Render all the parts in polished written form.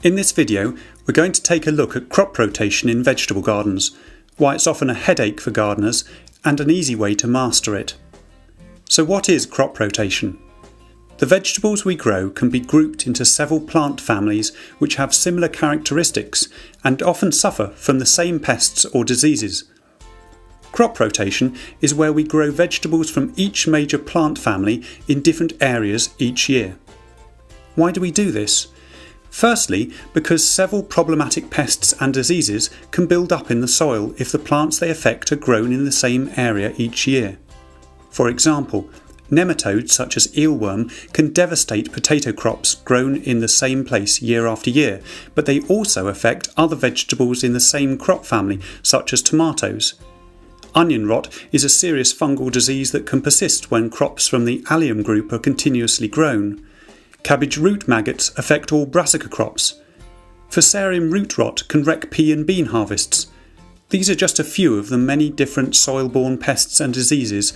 In this video, we're going to take a look at crop rotation in vegetable gardens, why it's often a headache for gardeners, and an easy way to master it. So what is crop rotation? The vegetables we grow can be grouped into several plant families which have similar characteristics and often suffer from the same pests or diseases. Crop rotation is where we grow vegetables from each major plant family in different areas each year. Why do we do this? Firstly, because several problematic pests and diseases can build up in the soil if the plants they affect are grown in the same area each year. For example, nematodes such as eelworm can devastate potato crops grown in the same place year after year, but they also affect other vegetables in the same crop family, such as tomatoes. Onion rot is a serious fungal disease that can persist when crops from the allium group are continuously grown. Cabbage root maggots affect all brassica crops. Fusarium root rot can wreck pea and bean harvests. These are just a few of the many different soil-borne pests and diseases,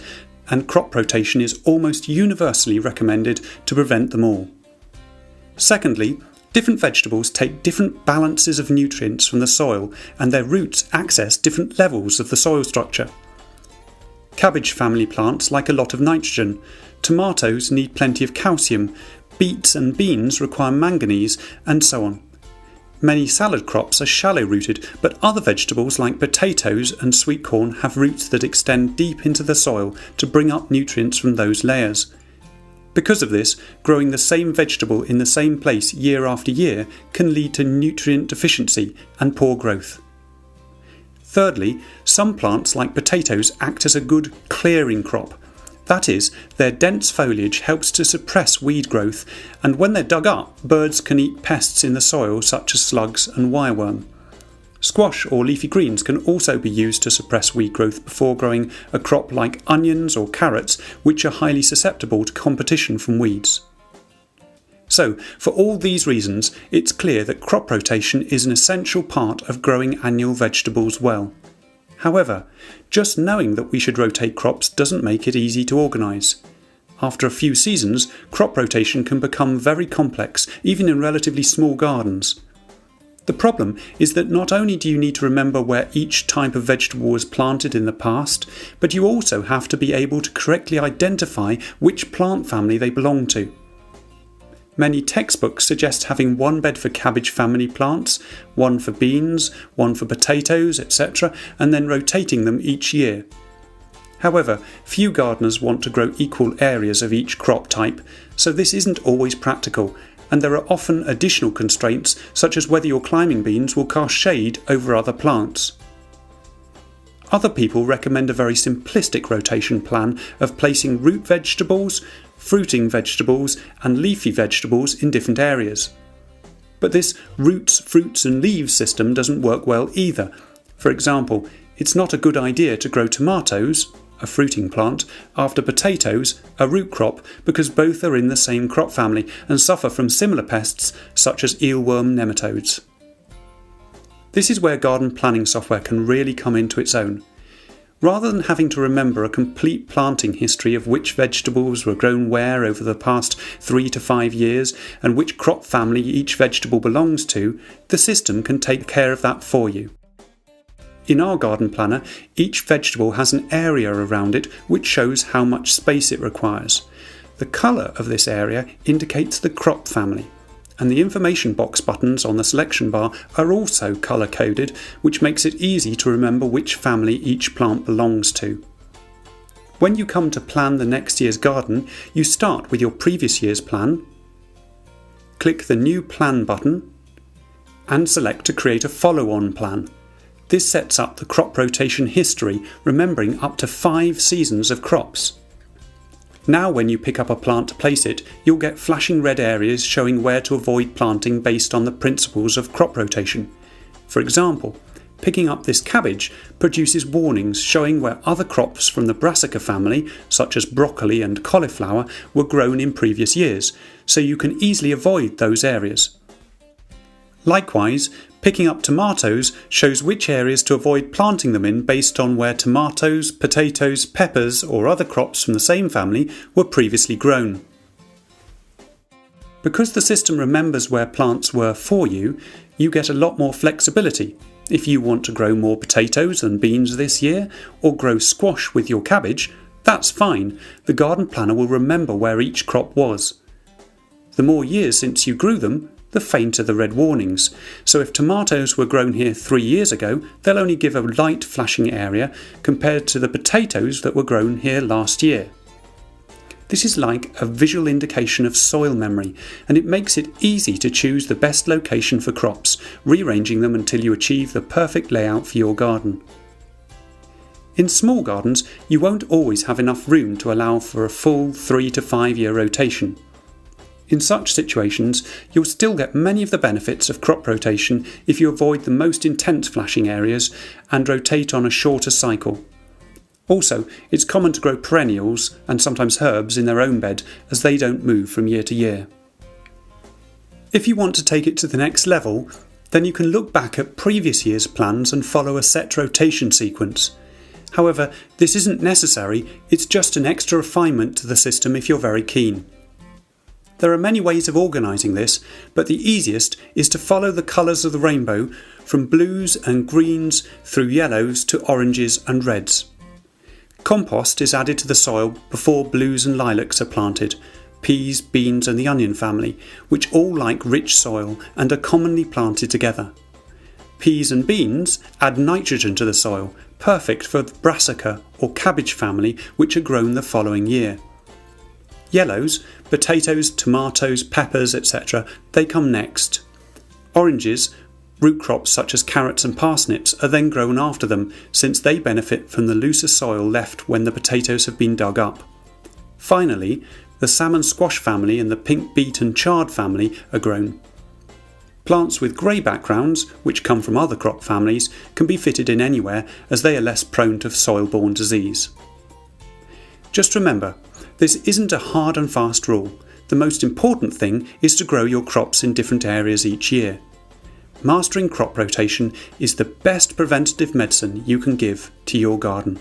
and crop rotation is almost universally recommended to prevent them all. Secondly, different vegetables take different balances of nutrients from the soil, and their roots access different levels of the soil structure. Cabbage family plants like a lot of nitrogen. Tomatoes need plenty of calcium. Beets and beans require manganese, and so on. Many salad crops are shallow-rooted, but other vegetables like potatoes and sweet corn have roots that extend deep into the soil to bring up nutrients from those layers. Because of this, growing the same vegetable in the same place year after year can lead to nutrient deficiency and poor growth. Thirdly, some plants like potatoes act as a good clearing crop. That is, their dense foliage helps to suppress weed growth, and when they're dug up, birds can eat pests in the soil such as slugs and wireworm. Squash or leafy greens can also be used to suppress weed growth before growing a crop like onions or carrots, which are highly susceptible to competition from weeds. So, for all these reasons, it's clear that crop rotation is an essential part of growing annual vegetables well. However, just knowing that we should rotate crops doesn't make it easy to organise. After a few seasons, crop rotation can become very complex, even in relatively small gardens. The problem is that not only do you need to remember where each type of vegetable was planted in the past, but you also have to be able to correctly identify which plant family they belong to. Many textbooks suggest having one bed for cabbage family plants, one for beans, one for potatoes, etc., and then rotating them each year. However, few gardeners want to grow equal areas of each crop type, so this isn't always practical, and there are often additional constraints such as whether your climbing beans will cast shade over other plants. Other people recommend a very simplistic rotation plan of placing root vegetables, fruiting vegetables and leafy vegetables in different areas. But this roots, fruits and leaves system doesn't work well either. For example, it's not a good idea to grow tomatoes, a fruiting plant, after potatoes, a root crop, because both are in the same crop family and suffer from similar pests such as eelworm nematodes. This is where garden planning software can really come into its own. Rather than having to remember a complete planting history of which vegetables were grown where over the past 3 to 5 years and which crop family each vegetable belongs to, the system can take care of that for you. In our garden planner, each vegetable has an area around it which shows how much space it requires. The colour of this area indicates the crop family, and the information box buttons on the selection bar are also colour-coded, which makes it easy to remember which family each plant belongs to. When you come to plan the next year's garden, you start with your previous year's plan, click the New Plan button, and select to create a follow-on plan. This sets up the crop rotation history, remembering up to 5 seasons of crops. Now when you pick up a plant to place it, you'll get flashing red areas showing where to avoid planting based on the principles of crop rotation. For example, picking up this cabbage produces warnings showing where other crops from the brassica family, such as broccoli and cauliflower, were grown in previous years, so you can easily avoid those areas. Likewise, picking up tomatoes shows which areas to avoid planting them in based on where tomatoes, potatoes, peppers or other crops from the same family were previously grown. Because the system remembers where plants were for you, you get a lot more flexibility. If you want to grow more potatoes and beans this year, or grow squash with your cabbage, that's fine. The garden planner will remember where each crop was. The more years since you grew them, the fainter the red warnings. So if tomatoes were grown here 3 years ago, they'll only give a light flashing area compared to the potatoes that were grown here last year. This is like a visual indication of soil memory, and it makes it easy to choose the best location for crops, rearranging them until you achieve the perfect layout for your garden. In small gardens, you won't always have enough room to allow for a full 3 to 5 year rotation. In such situations, you'll still get many of the benefits of crop rotation if you avoid the most intense flashing areas and rotate on a shorter cycle. Also, it's common to grow perennials and sometimes herbs in their own bed, as they don't move from year to year. If you want to take it to the next level, then you can look back at previous year's plans and follow a set rotation sequence. However, this isn't necessary, it's just an extra refinement to the system if you're very keen. There are many ways of organising this, but the easiest is to follow the colours of the rainbow from blues and greens through yellows to oranges and reds. Compost is added to the soil before blues and lilacs are planted, peas, beans and the onion family, which all like rich soil and are commonly planted together. Peas and beans add nitrogen to the soil, perfect for the brassica or cabbage family, which are grown the following year. Yellows, potatoes, tomatoes, peppers, etc., they come next. Oranges, root crops such as carrots and parsnips, are then grown after them, since they benefit from the looser soil left when the potatoes have been dug up. Finally, the salmon squash family and the pink beet and chard family are grown. Plants with grey backgrounds, which come from other crop families, can be fitted in anywhere as they are less prone to soil-borne disease. Just remember, this isn't a hard and fast rule. The most important thing is to grow your crops in different areas each year. Mastering crop rotation is the best preventative medicine you can give to your garden.